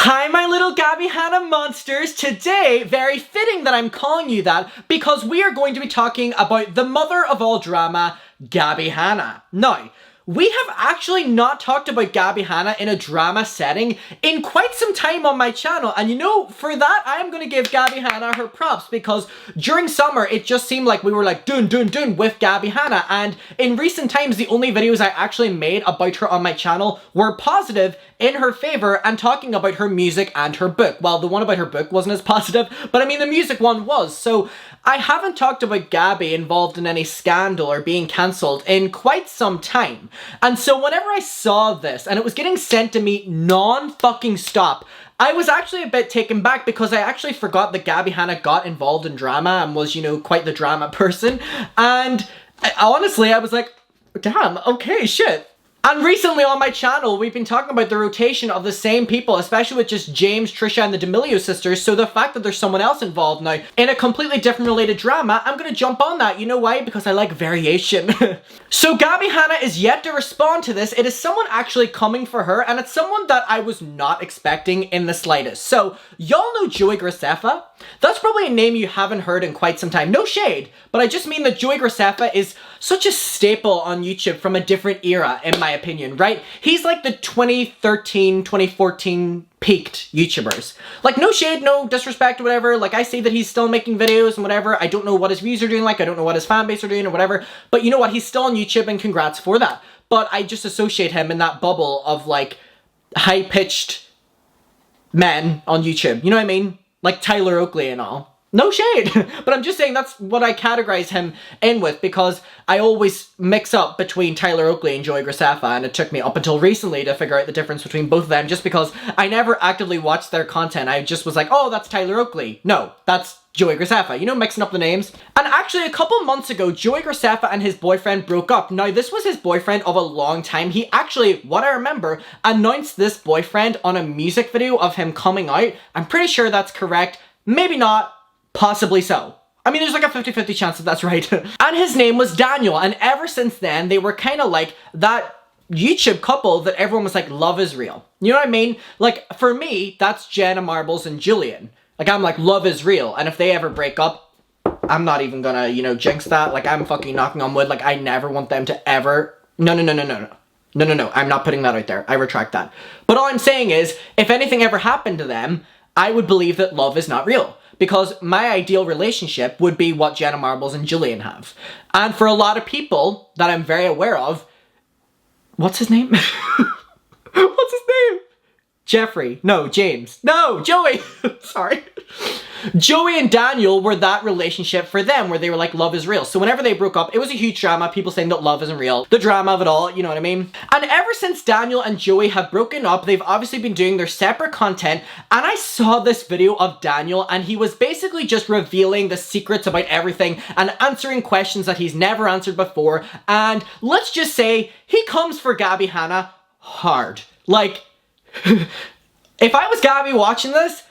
Hi my little Gabbie Hanna monsters! Today, very fitting that I'm calling you that because we are going to be talking about the mother of all drama, Gabbie Hanna. Now, we have actually not talked about Gabbie Hanna in a drama setting in quite some time on my channel, and you know, for that I am going to give Gabbie Hanna her props because during summer it just seemed like we were like dun with Gabbie Hanna, and in recent times the only videos I actually made about her on my channel were positive in her favor and talking about her music and her book. Well, the one about her book wasn't as positive, but I mean the music one was. So I haven't talked about Gabbie involved in any scandal or being cancelled in quite some time. And so whenever I saw this and it was getting sent to me non-fucking stop, I was actually a bit taken back because I actually forgot that Gabbie Hanna got involved in drama and was, you know, quite the drama person. And honestly, I was like, damn, okay, shit. And recently on my channel, we've been talking about the rotation of the same people, especially with just James, Trisha, and the D'Amelio sisters, so the fact that there's someone else involved now in a completely different related drama, I'm gonna jump on that. You know why? Because I like variation. So Gabbie Hanna is yet to respond to this. It is someone actually coming for her, and it's someone that I was not expecting in the slightest. So, y'all know Joey Graceffa? That's probably a name you haven't heard in quite some time. No shade, but I just mean that Joey Graceffa is such a staple on YouTube from a different era, in my opinion, right? He's like the 2013, 2014 peaked YouTubers. Like, no shade, no disrespect, whatever. Like, I see that he's still making videos and whatever. I don't know what his views are doing like. I don't know what his fan base are doing or whatever. But you know what? He's still on YouTube and congrats for that. But I just associate him in that bubble of, like, high-pitched men on YouTube. You know what I mean? Like Tyler Oakley and all. No shade, but I'm just saying that's what I categorize him in with because I always mix up between Tyler Oakley and Joey Graceffa, and it took me up until recently to figure out the difference between both of them just because I never actively watched their content. I just was like, oh, that's Tyler Oakley. No, that's Joey Graceffa. You know, mixing up the names. And actually, a couple months ago, Joey Graceffa and his boyfriend broke up. Now, this was his boyfriend of a long time. He actually, what I remember, announced this boyfriend on a music video of him coming out. I'm pretty sure that's correct. Maybe not. Possibly so. I mean, there's like a 50-50 chance that that's right. And his name was Daniel, and ever since then, they were kind of like that YouTube couple that everyone was like, love is real. You know what I mean? Like, for me, that's Jenna Marbles and Julian. Like, I'm like, love is real, and if they ever break up, I'm not even gonna, you know, jinx that. Like, I'm fucking knocking on wood. Like, I never want them to ever... No, I'm not putting that out there. I retract that. But all I'm saying is, if anything ever happened to them, I would believe that love is not real. Because my ideal relationship would be what Jenna Marbles and Julian have. And for a lot of people that I'm very aware of... What's his name? What's his name? Jeffrey. No, James. No, Joey. Sorry. Joey and Daniel were that relationship for them where they were like, love is real. So whenever they broke up, it was a huge drama. People saying that love isn't real. The drama of it all, you know what I mean? And ever since Daniel and Joey have broken up, they've obviously been doing their separate content. And I saw this video of Daniel and he was basically just revealing the secrets about everything and answering questions that he's never answered before. And let's just say he comes for Gabbie Hanna hard. Like, if I was Gabbie watching this,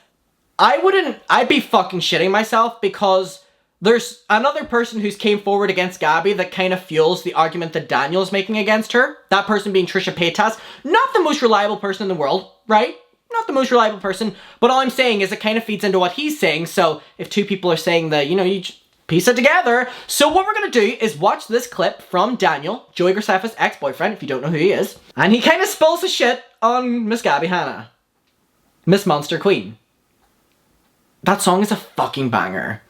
I'd be fucking shitting myself because there's another person who's came forward against Gabbie that kind of fuels the argument that Daniel's making against her. That person being Trisha Paytas. Not the most reliable person in the world, right? Not the most reliable person, but all I'm saying is it kind of feeds into what he's saying, so if two people are saying that, you know, you just piece it together. So what we're gonna do is watch this clip from Daniel, Joey Graceffa's ex-boyfriend, if you don't know who he is, and he kind of spills the shit on Miss Gabbie Hanna. Miss Monster Queen. That song is a fucking banger.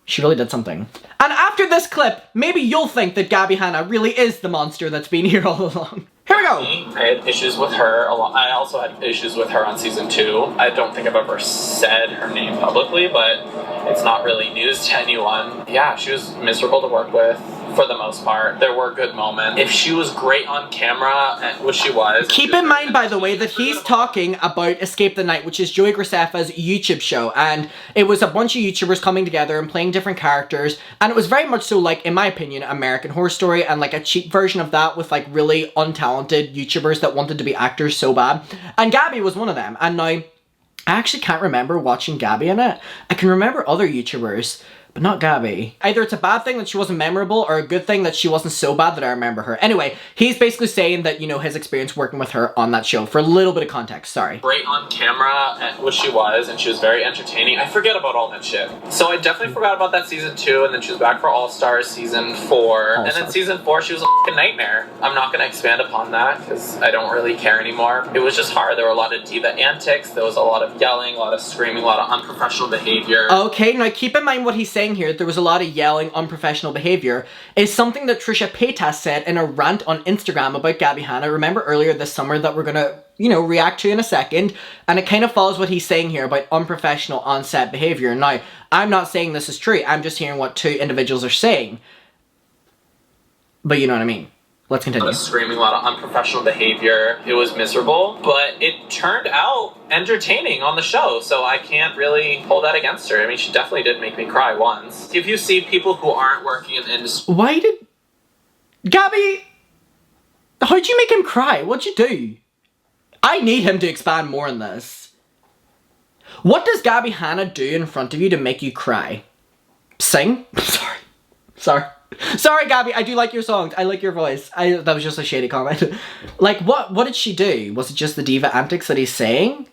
She really did something. And after this clip, maybe you'll think that Gabbie Hanna really is the monster that's been here all along. Here we go! I had issues with her a lot. I also had issues with her on season 2. I don't think I've ever said her name publicly, but it's not really news to anyone. Yeah, she was miserable to work with. For the most part, there were good moments. If she was great on camera, which she was... Keep in mind, by the way, that he's talking about Escape the Night, which is Joey Graceffa's YouTube show, and it was a bunch of YouTubers coming together and playing different characters, and it was very much so, like, in my opinion, American Horror Story, and like a cheap version of that with, like, really untalented YouTubers that wanted to be actors so bad. And Gabbie was one of them, and now, I actually can't remember watching Gabbie in it. I can remember other YouTubers, but not Gabbie. Either it's a bad thing that she wasn't memorable or a good thing that she wasn't so bad that I remember her. Anyway, he's basically saying that, you know, his experience working with her on that show. For a little bit of context, sorry. Great on camera, which she was, and she was very entertaining. I forget about all that shit. So I definitely forgot about that season 2, and then she was back for All Stars season 4. And then season 4, she was a fucking nightmare. I'm not going to expand upon that because I don't really care anymore. It was just hard. There were a lot of diva antics. There was a lot of yelling, a lot of screaming, a lot of unprofessional behavior. Okay, now keep in mind what he's saying here. There was a lot of yelling, unprofessional behavior. Is something that Trisha Paytas said in a rant on Instagram about Gabbie Hanna. Remember earlier this summer that we're gonna, you know, react to in a second. And it kind of follows what he's saying here about unprofessional on-set behavior. Now, I'm not saying this is true. I'm just hearing what two individuals are saying. But you know what I mean. Let's continue. A lot of screaming, a lot of unprofessional behavior. It was miserable, but it turned out entertaining on the show, so I can't really hold that against her. I mean, she definitely did make me cry once. If you see people who aren't working in the industry... Why did... Gabbie... How'd you make him cry? What'd you do? I need him to expand more on this. What does Gabbie Hanna do in front of you to make you cry? Sing? Sorry. Sorry, Gabbie, I do like your songs. I like your voice. That was just a shady comment. Like, what did she do? Was it just the diva antics that he's saying?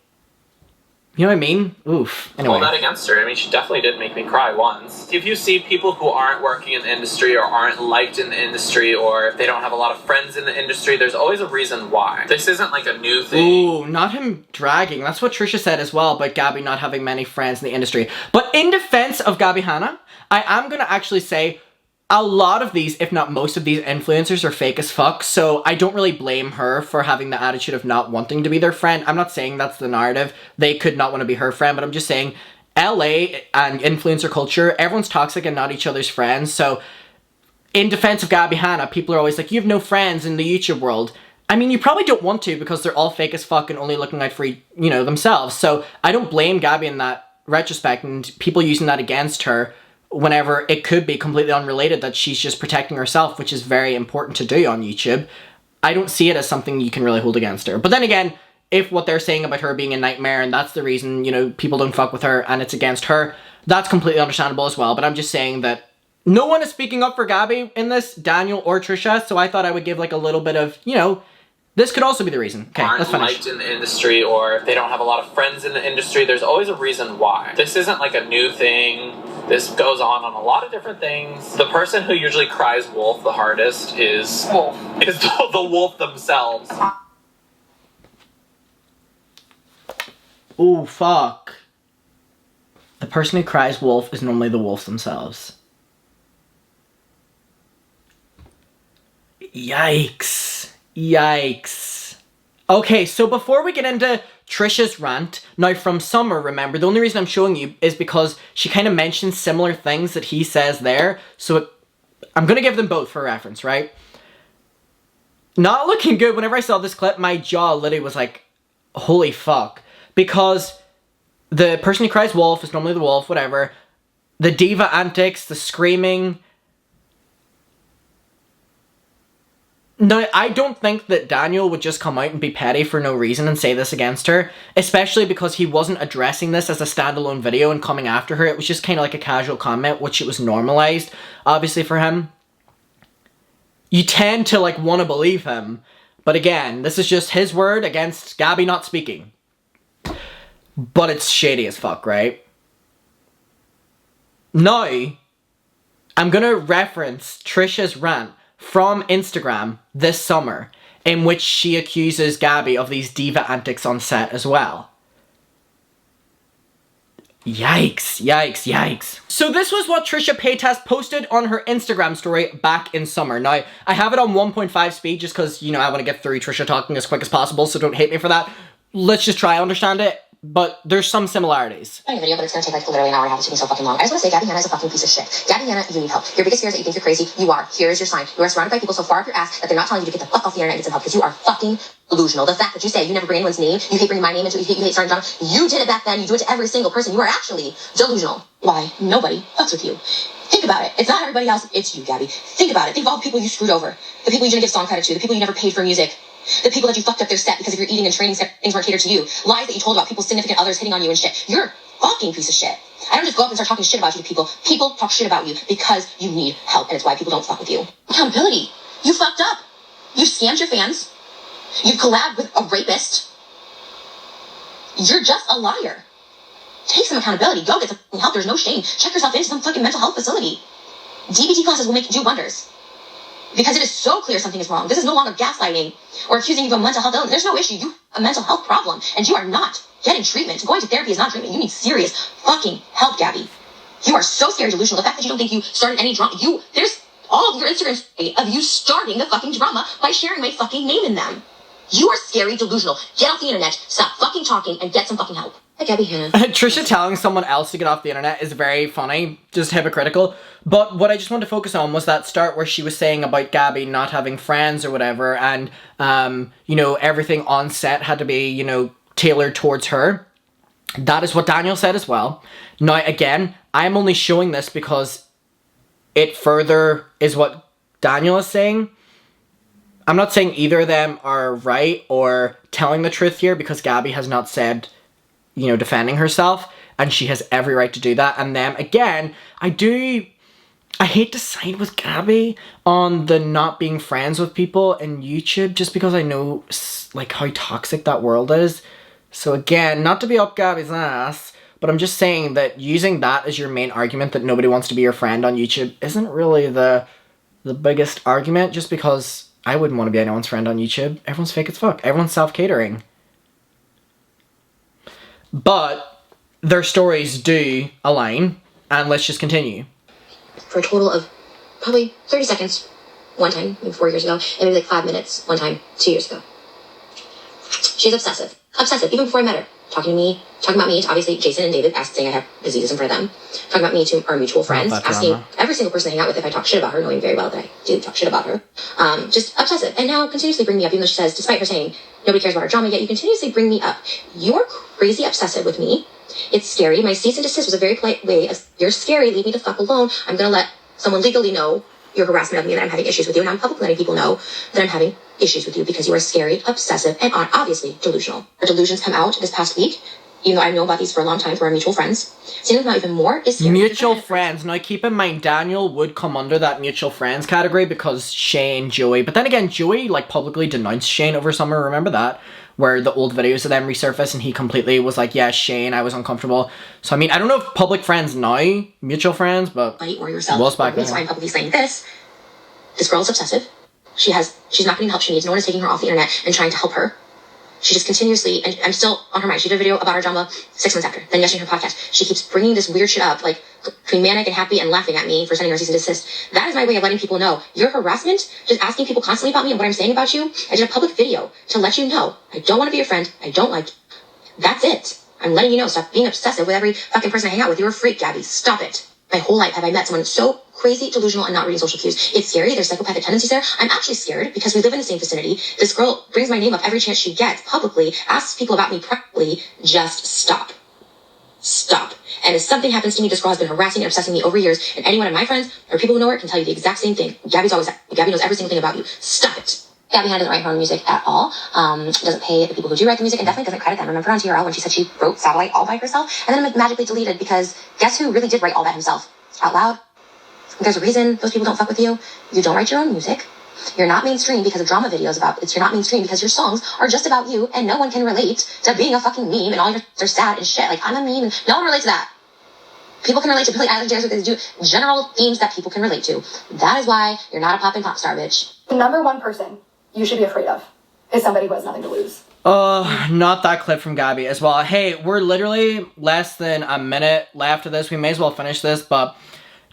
You know what I mean? Oof. Anyway. Hold that against her. I mean, she definitely did make me cry once. If you see people who aren't working in the industry or aren't liked in the industry or if they don't have a lot of friends in the industry, there's always a reason why. This isn't like a new thing. Ooh, not him dragging. That's what Trisha said as well about Gabbie not having many friends in the industry. But in defense of Gabbie Hanna, I am going to actually say a lot of these, if not most of these influencers are fake as fuck, so I don't really blame her for having the attitude of not wanting to be their friend. I'm not saying that's the narrative. They could not want to be her friend, but I'm just saying LA and influencer culture, everyone's toxic and not each other's friends. So in defense of Gabbie Hanna, people are always like, you have no friends in the YouTube world. I mean, you probably don't want to because they're all fake as fuck and only looking out for, you know, themselves. So I don't blame Gabbie in that retrospect and people using that against her whenever it could be completely unrelated that she's just protecting herself, which is very important to do on YouTube. I don't see it as something you can really hold against her. But then again, if what they're saying about her being a nightmare and that's the reason, you know, people don't fuck with her and it's against her, that's completely understandable as well. But I'm just saying that no one is speaking up for Gabbie in this, Daniel or Trisha, so I thought I would give like a little bit of, you know, this could also be the reason. Okay, let's finish. Liked in the industry or if they don't have a lot of friends in the industry, there's always a reason why. This isn't like a new thing. This goes on a lot of different things. The person who usually cries wolf the hardest is the wolf themselves. Ooh, fuck. The person who cries wolf is normally the wolf themselves. Yikes. Yikes. Okay, so before we get into Trisha's rant, now from Summer, remember, the only reason I'm showing you is because she kind of mentions similar things that he says there, so I'm going to give them both for reference, right? Not looking good. Whenever I saw this clip, my jaw literally was like, holy fuck. Because the person who cries wolf is normally the wolf, whatever. The diva antics, the screaming. No, I don't think that Daniel would just come out and be petty for no reason and say this against her, especially because he wasn't addressing this as a standalone video and coming after her. It was just kind of like a casual comment, which it was normalized, obviously, for him. You tend to, like, want to believe him, but again, this is just his word against Gabbie not speaking. But it's shady as fuck, right? Now, I'm gonna reference Trisha's rant from Instagram this summer, in which she accuses Gabbie of these diva antics on set as well. Yikes, yikes, yikes. So this was what Trisha Paytas posted on her Instagram story back in summer. Now, I have it on 1.5 speed just because, you know, I want to get through Trisha talking as quick as possible, so don't hate me for that. Let's just try to understand it. But there's some similarities. A video, but it's gonna take like literally an hour and a half. It's taking so fucking long. I just want to say, Gabbie Hanna is a fucking piece of shit. Gabbie Hanna, you need help. Your biggest fear is that you think you're crazy. You are. Here is your sign. You are surrounded by people so far up your ass that they're not telling you to get the fuck off the internet and get some help because you are fucking delusional. The fact that you say you never bring anyone's name, you hate bringing my name into it, you hate starting drama. You did it back then. You do it to every single person. You are actually delusional. Why? Nobody fucks with you. Think about it. It's not everybody else. It's you, Gabbie. Think about it. Think of all the people you screwed over. The people you didn't give song credit to. The people you never paid for music. The people that you fucked up their set because of your eating and training set, things weren't catered to you. Lies that you told about people's significant others hitting on you and shit. You're fucking piece of shit. I don't just go up and start talking shit about you to people. People talk shit about you because you need help, and it's why people don't fuck with you. Accountability. You fucked up. You scammed your fans. You collabed with a rapist. You're just a liar. Take some accountability. Go get some help. There's no shame. Check yourself into some fucking mental health facility. DBT classes will do wonders. Because it is so clear something is wrong. This is no longer gaslighting or accusing you of a mental health illness. There's no issue. You have a mental health problem, and you are not getting treatment. Going to therapy is not treatment. You need serious fucking help, Gabbie. You are so scary delusional. The fact that you don't think you started any drama. There's all of your Instagram story of you starting the fucking drama by sharing my fucking name in them. You are scary delusional. Get off the internet, stop fucking talking, and get some fucking help. Hi, Gabbie Hanna. Trisha telling someone else to get off the internet is very funny, just hypocritical. But what I just wanted to focus on was that start where she was saying about Gabbie not having friends or whatever, and, you know, everything on set had to be, you know, tailored towards her. That is what Daniel said as well. Now, again, I'm only showing this because it further is what Daniel is saying. I'm not saying either of them are right or telling the truth here, because Gabbie has not said, you know, defending herself, and she has every right to do that. And then again, I hate to side with Gabbie on the not being friends with people in YouTube, just because I know like how toxic that world is. So again, not to be up Gabbie's ass, but I'm just saying that using that as your main argument that nobody wants to be your friend on YouTube isn't really the biggest argument, just because I wouldn't want to be anyone's friend on YouTube. Everyone's fake as fuck. Everyone's self-catering. But their stories do align, and let's just continue. For a total of probably 30 seconds one time, maybe 4 years ago, and maybe like 5 minutes one time 2 years ago. She's obsessive. Obsessive, even before I met her. Talking about me to obviously Jason and David, saying I have diseases in front of them. Talking about me to our mutual friends, asking every single person I hang out with if I talk shit about her, knowing very well that I do talk shit about her. Just obsessive. And now continuously bring me up, even though she says, despite her saying nobody cares about our drama, yet you continuously bring me up. You're crazy obsessive with me. It's scary. My cease and desist was a very polite way of, you're scary, leave me the fuck alone. I'm gonna let someone legally know your harassment of me and that I'm having issues with you, and I'm publicly letting people know that I'm having issues with you because you are scary, obsessive, and obviously delusional. Our delusions come out this past week, even though I know about these for a long time through our mutual friends. Seeing them out even more is scary. Mutual friends. Now keep in mind, Daniel would come under that mutual friends category because Shane, Joey, but then again, Joey like publicly denounced Shane over summer, remember that? Where the old videos of them resurfaced and he completely was like, yeah, Shane, I was uncomfortable. So I mean, I don't know if public friends now, mutual friends, but or yourself. it was back then. So I'm publicly saying this. This girl is obsessive. She's not getting the help she needs. No one is taking her off the internet and trying to help her. She just continuously, and I'm still on her mind. She did a video about her drama 6 months after. Then yesterday her podcast, she keeps bringing this weird shit up, like between manic and happy and laughing at me for sending her cease and desist. That is my way of letting people know your harassment, just asking people constantly about me and what I'm saying about you. I did a public video to let you know I don't want to be your friend. I don't like you. That's it. I'm letting you know. Stop being obsessive with every fucking person I hang out with. You're a freak, Gabbie. Stop it. My whole life have I met someone so crazy, delusional, and not reading social cues. It's scary. There's psychopathic tendencies there. I'm actually scared because we live in the same vicinity. This girl brings my name up every chance she gets publicly, asks people about me privately. Just stop. Stop. And if something happens to me, this girl has been harassing and obsessing me over years, and anyone of my friends or people who know her can tell you the exact same thing. Gabbie knows every single thing about you. Stop it. Gabbie Hanna doesn't write her own music at all. Doesn't pay the people who do write the music, and definitely doesn't credit them. Remember on TRL when she said she wrote Satellite all by herself, and then it magically deleted because guess who really did write all that himself? Out loud. There's a reason those people don't fuck with you. You don't write your own music. You're not mainstream because of drama videos about it. You're not mainstream because your songs are just about you, and no one can relate to being a fucking meme, and all your they're sad and shit. Like, I'm a meme, and no one relates to that. People can relate to Billie Eilish because they do general themes that people can relate to. That is why you're not a poppin' pop star, bitch. The number one person you should be afraid of is somebody who has nothing to lose. Not that clip from Gabbie as well. Hey, we're literally less than a minute left of this. We may as well finish this, but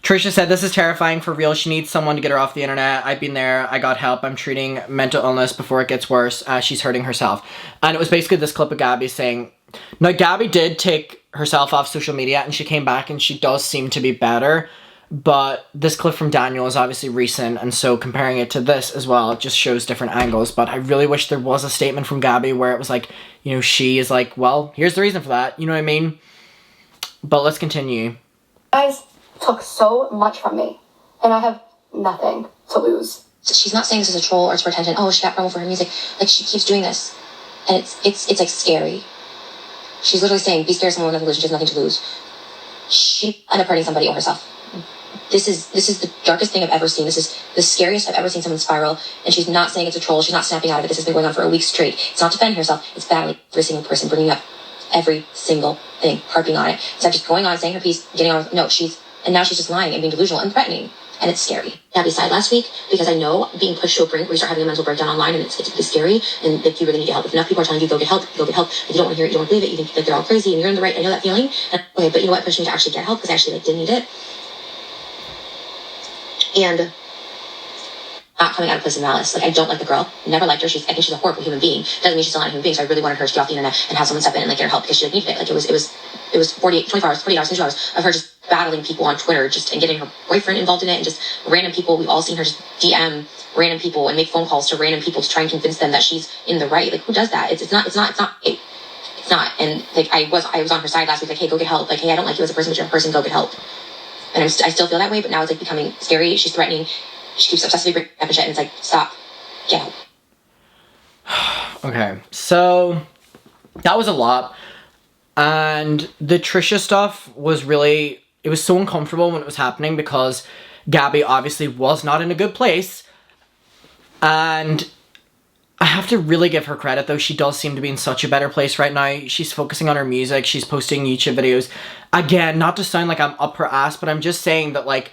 Trisha said, this is terrifying for real. She needs someone to get her off the internet. I've been there. I got help. I'm treating mental illness before it gets worse. She's hurting herself. And it was basically this clip of Gabbie saying, now Gabbie did take herself off social media and she came back and she does seem to be better. But this clip from Daniel is obviously recent, and so comparing it to this as well, it just shows different angles. But I really wish there was a statement from Gabbie where it was like, you know, she is like, well, here's the reason for that. You know what I mean? But let's continue. You guys took so much from me, and I have nothing to lose. She's not saying this as a troll or it's for attention. Oh, she got promo for her music. Like, she keeps doing this. And it's like scary. She's literally saying, be scared of someone with nothing to lose. She has nothing to lose. She ended up hurting somebody or herself. This is the darkest thing I've ever seen. This is the scariest I've ever seen someone spiral. And she's not saying it's a troll. She's not snapping out of it. This has been going on for a week straight. It's not defending herself. It's battling every single person, bringing up every single thing, harping on it. Instead of just going on, saying her piece, getting on. No, and now she's just lying and being delusional and threatening. And it's scary. Gabbie sighed last week because I know being pushed to a brink where you start having a mental breakdown online, and it's really scary, and like you really need to get help. If enough people are telling you go get help, go get help. If you don't want to hear it, you don't believe it, you think like they're all crazy and you're in the right. I know that feeling. And, okay, but you know what pushed me to actually get help, because I actually did need it. And not coming out of place of malice. Like, I don't like the girl. Never liked her. I think she's a horrible human being. Doesn't mean she's still not a human being. So I really wanted her to get off the internet and have someone step in and like get her help, because she needed it. Like it was 24 hours, 22 hours of her just battling people on Twitter, and getting her boyfriend involved in it, and just random people. We've all seen her just DM random people and make phone calls to random people to try and convince them that she's in the right. Like, who does that? It's not. And like I was on her side last week. Like, hey, go get help. Like, hey, I don't like you as a person, but you're a person. Go get help. And I still feel that way, but now it's like becoming scary. She's threatening. She keeps obsessively bringing up and shit, and it's like, stop, get help. Okay, so that was a lot. And the Trisha stuff was really, it was so uncomfortable when it was happening, because Gabbie obviously was not in a good place. And I have to really give her credit, though. She does seem to be in such a better place right now. She's focusing on her music. She's posting YouTube videos. Again, not to sound like I'm up her ass, but I'm just saying that, like,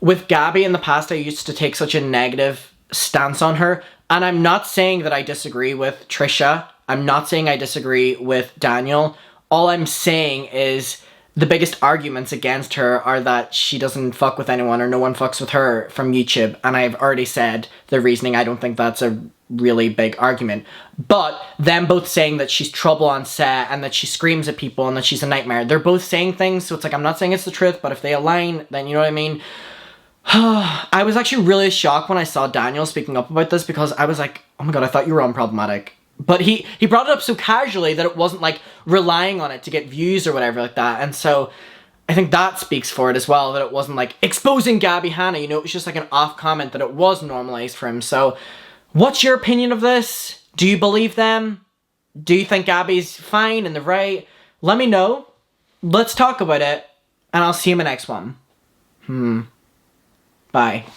with Gabbie in the past, I used to take such a negative stance on her. And I'm not saying that I disagree with Trisha. I'm not saying I disagree with Daniel. All I'm saying is the biggest arguments against her are that she doesn't fuck with anyone, or no one fucks with her from YouTube. And I've already said the reasoning. I don't think that's a really big argument. But them both saying that she's trouble on set, and that she screams at people, and that she's a nightmare. They're both saying things, so it's like, I'm not saying it's the truth, but if they align, then you know what I mean? I was actually really shocked when I saw Daniel speaking up about this, because I was like, oh my god, I thought you were unproblematic. But he brought it up so casually that it wasn't like relying on it to get views or whatever like that. And so I think that speaks for it as well, that it wasn't like exposing Gabbie Hanna, you know, it was just like an off comment, that it was normalized for him. So what's your opinion of this? Do you believe them? Do you think Gabbie's fine and the right? Let me know. Let's talk about it. And I'll see you in the next one. Bye.